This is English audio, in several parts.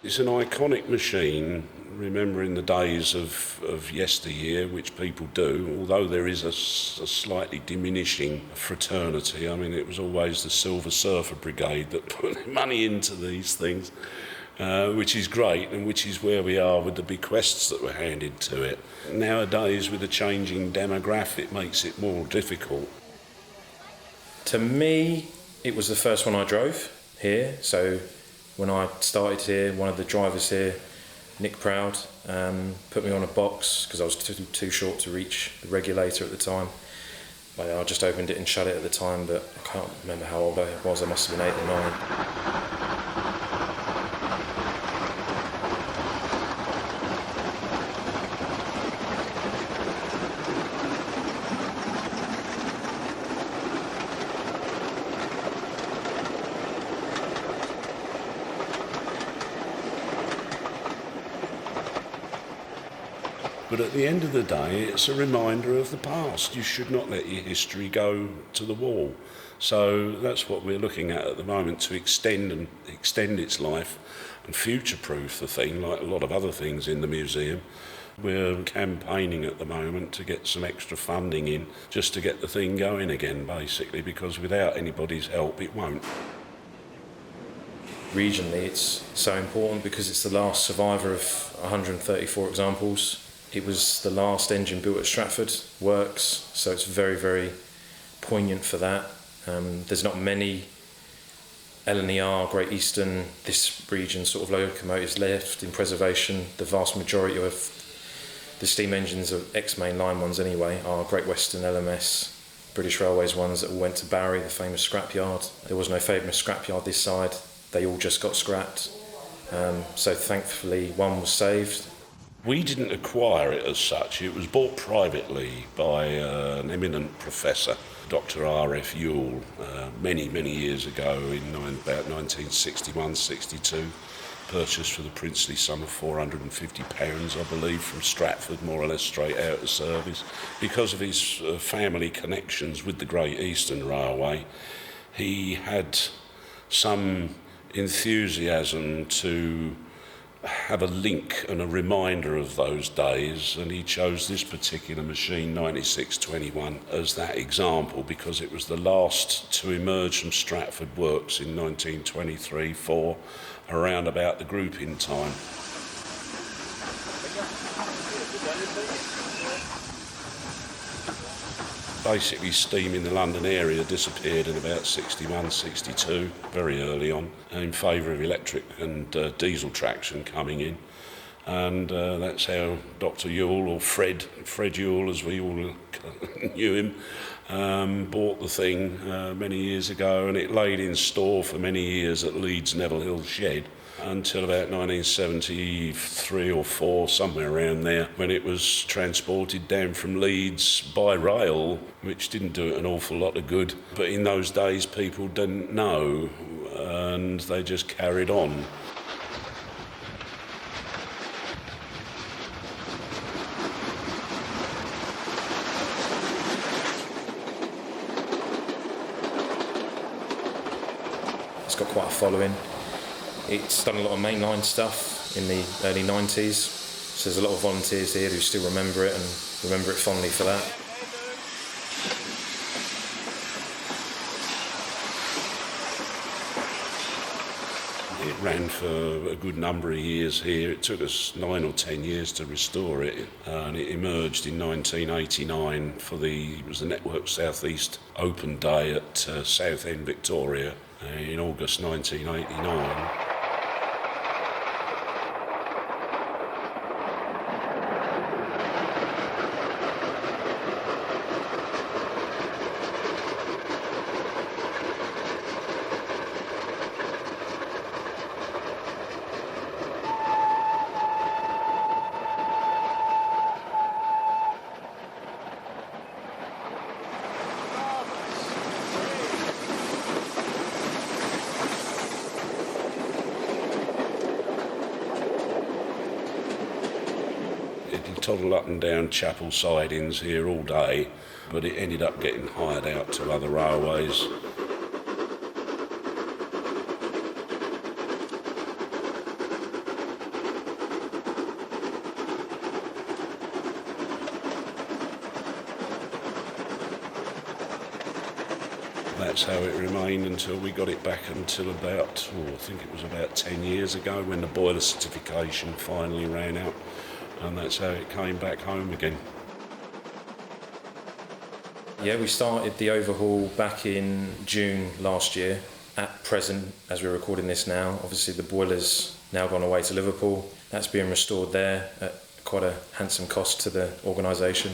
It's an iconic machine, remembering the days of yesteryear, which people do, although there is a slightly diminishing fraternity. I mean, it was always the Silver Surfer Brigade that put money into these things, which is great, and which is where we are with the bequests that were handed to it. Nowadays, with the changing demographic, it makes it more difficult. To me, it was the first one I drove here, so when I started here, one of the drivers here, Nick Proud, put me on a box because I was too short to reach the regulator at the time. I just opened it and shut it at the time, but I can't remember how old I was. I must have been 8 or 9. But at the end of the day, it's a reminder of the past. You should not let your history go to the wall. So that's what we're looking at the moment, to extend its life and future-proof the thing, like a lot of other things in the museum. We're campaigning at the moment to get some extra funding in, just to get the thing going again, basically, because without anybody's help, it won't. Regionally, it's so important because it's the last survivor of 134 examples. It was the last engine built at Stratford Works, so it's very, very poignant for that. There's not many LNER, Great Eastern, this region sort of locomotives left in preservation. The vast majority of the steam engines, of ex-main line ones anyway, are Great Western, LMS, British Railways ones that all went to Barry, the famous scrapyard. There was no famous scrapyard this side. They all just got scrapped. So thankfully one was saved. We didn't acquire it as such. It was bought privately by an eminent professor, Dr F. Youell, many, many years ago in about 1961-62. Purchased for the princely sum of £450, I believe, from Stratford, more or less straight out of service. Because of his family connections with the Great Eastern Railway, he had some enthusiasm to have a link and a reminder of those days, and he chose this particular machine, 9621, as that example because it was the last to emerge from Stratford Works in 1923-4, around about the grouping time. Basically, steam in the London area disappeared in about 61-62, very early on, in favour of electric and diesel traction coming in. And that's how Dr Youell, or Fred Youell as we all knew him, bought the thing many years ago, and it laid in store for many years at Leeds Neville Hill Shed until about 1973 or 4, somewhere around there, when it was transported down from Leeds by rail, which didn't do it an awful lot of good. But in those days, people didn't know, and they just carried on. It's got quite a following. It's done a lot of mainline stuff in the early 90s, so there's a lot of volunteers here who still remember it and remember it fondly for that. It ran for a good number of years here. It took us 9 or 10 years to restore it, and it emerged in 1989 it was the Network South East Open Day at Southend, Victoria, in August 1989. It toddled up and down Chappel sidings here all day, but it ended up getting hired out to other railways. that's how it remained until we got it back until about, I think it was about 10 years ago when the boiler certification finally ran out, and that's how it came back home again. Yeah, we started the overhaul back in June last year. At present, as we're recording this now, obviously the boiler's now gone away to Liverpool. That's being restored there at quite a handsome cost to the organisation.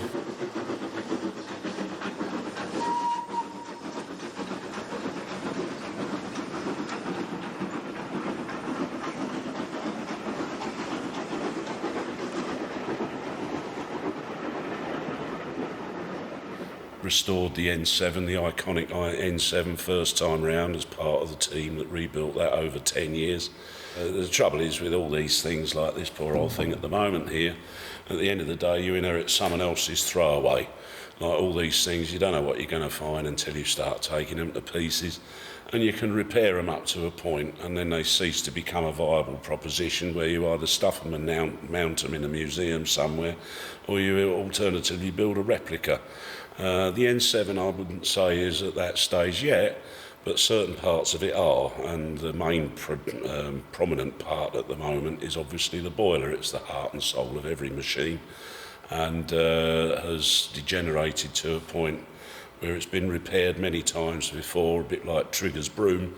Restored the N7, the iconic N7 first time round as part of the team that rebuilt that over 10 years. The trouble is with all these things like this poor old thing at the moment here, at the end of the day you inherit someone else's throwaway. Like all these things, you don't know what you're going to find until you start taking them to pieces, and you can repair them up to a point and then they cease to become a viable proposition where you either stuff them and mount them in a museum somewhere, or you alternatively build a replica. The N7 I wouldn't say is at that stage yet, but certain parts of it are, and the main prominent part at the moment is obviously the boiler. It's the heart and soul of every machine, and has degenerated to a point where it's been repaired many times before, a bit like Trigger's broom,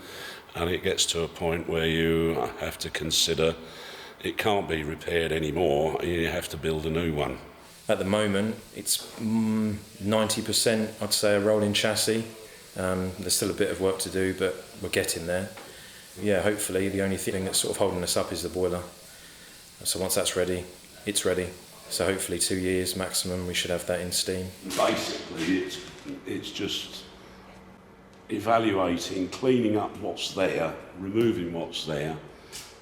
and it gets to a point where you have to consider it can't be repaired anymore, and you have to build a new one. At the moment, it's 90%, I'd say, a rolling chassis. There's still a bit of work to do, but we're getting there. Yeah, hopefully the only thing that's sort of holding us up is the boiler. So once that's ready, it's ready. So hopefully 2 years maximum, we should have that in steam. Basically, it's just evaluating, cleaning up what's there, removing what's there,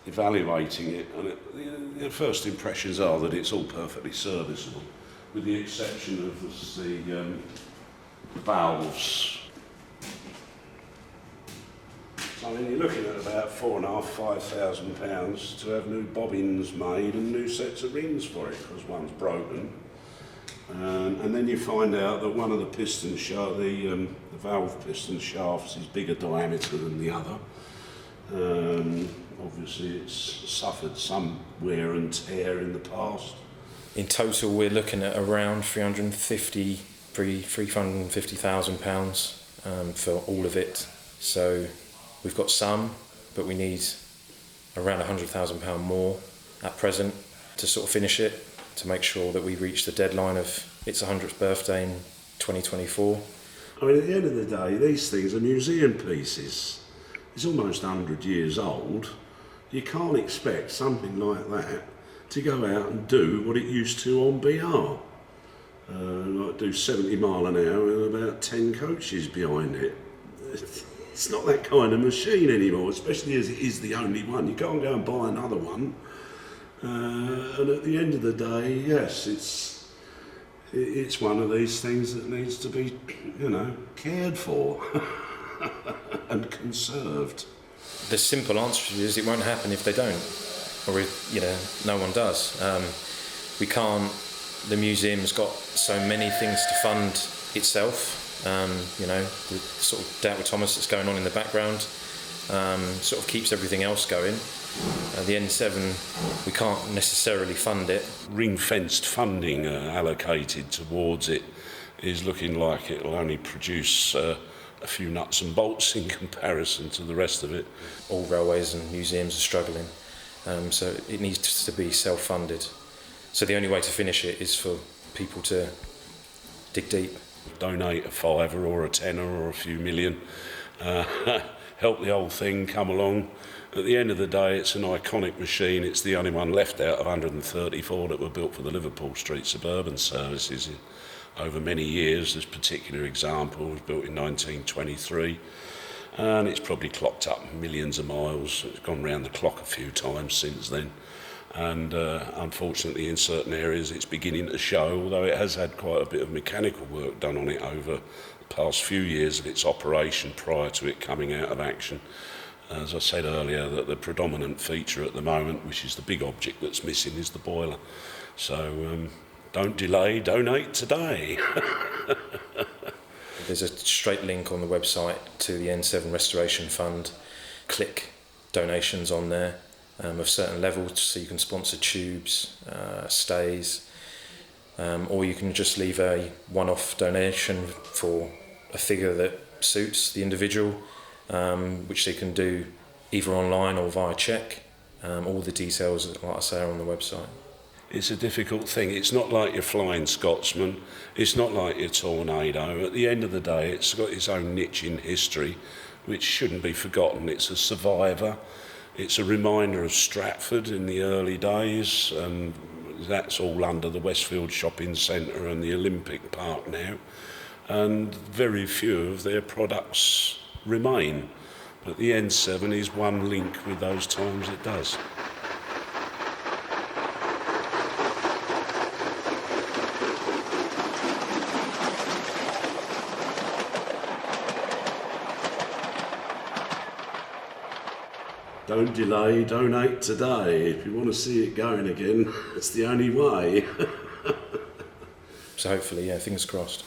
evaluating it, and the first impressions are that it's all perfectly serviceable, with the exception of the valves. So I mean, you're looking at about £4,500 to have new bobbins made and new sets of rings for it, because one's broken. And then you find out that one of the piston shafts, the valve piston shafts, is bigger diameter than the other. Obviously it's suffered some wear and tear in the past. In total we're looking at around £350,000 for all of it. So we've got some, but we need around £100,000 more at present to sort of finish it, to make sure that we reach the deadline of its 100th birthday in 2024. I mean, at the end of the day, these things are museum pieces. It's almost 100 years old. You can't expect something like that to go out and do what it used to on BR. Like do 70 mile an hour with about 10 coaches behind it. It's not that kind of machine anymore, especially as it is the only one. You can't go and buy another one. And at the end of the day, yes, it's one of these things that needs to be, cared for and conserved. The simple answer is it won't happen if they don't, or if no one does. We can't. The museum's got so many things to fund itself. The sort of doubt with Thomas that's going on in the background sort of keeps everything else going. The N7, we can't necessarily fund it. Ring-fenced funding allocated towards it is looking like it will only produce a few nuts and bolts in comparison to the rest of it. All railways and museums are struggling, so it needs to be self-funded. So the only way to finish it is for people to dig deep. Donate a fiver or a tenner or a few million. Help the whole thing come along. At the end of the day, it's an iconic machine. It's the only one left out of 134 that were built for the Liverpool Street suburban services over many years. This particular example was built in 1923, and it's probably clocked up millions of miles. It's gone round the clock a few times since then, and unfortunately in certain areas it's beginning to show, although it has had quite a bit of mechanical work done on it over the past few years of its operation prior to it coming out of action. As I said earlier, that the predominant feature at the moment, which is the big object that's missing, is the boiler. So don't delay, donate today. There's a straight link on the website to the N7 Restoration Fund. Click donations on there of certain levels, so you can sponsor tubes, stays, or you can just leave a one-off donation for a figure that suits the individual, which they can do either online or via cheque. All the details, like I say, are on the website. It's a difficult thing. It's not like your Flying Scotsman. It's not like your Tornado. At the end of the day, it's got its own niche in history, which shouldn't be forgotten. It's a survivor. It's a reminder of Stratford in the early days, and that's all under the Westfield Shopping Centre and the Olympic Park now. And very few of their products remain. But the N7 is one link with those times it does. Don't delay, donate today. If you want to see it going again, it's the only way. So hopefully, yeah, fingers crossed.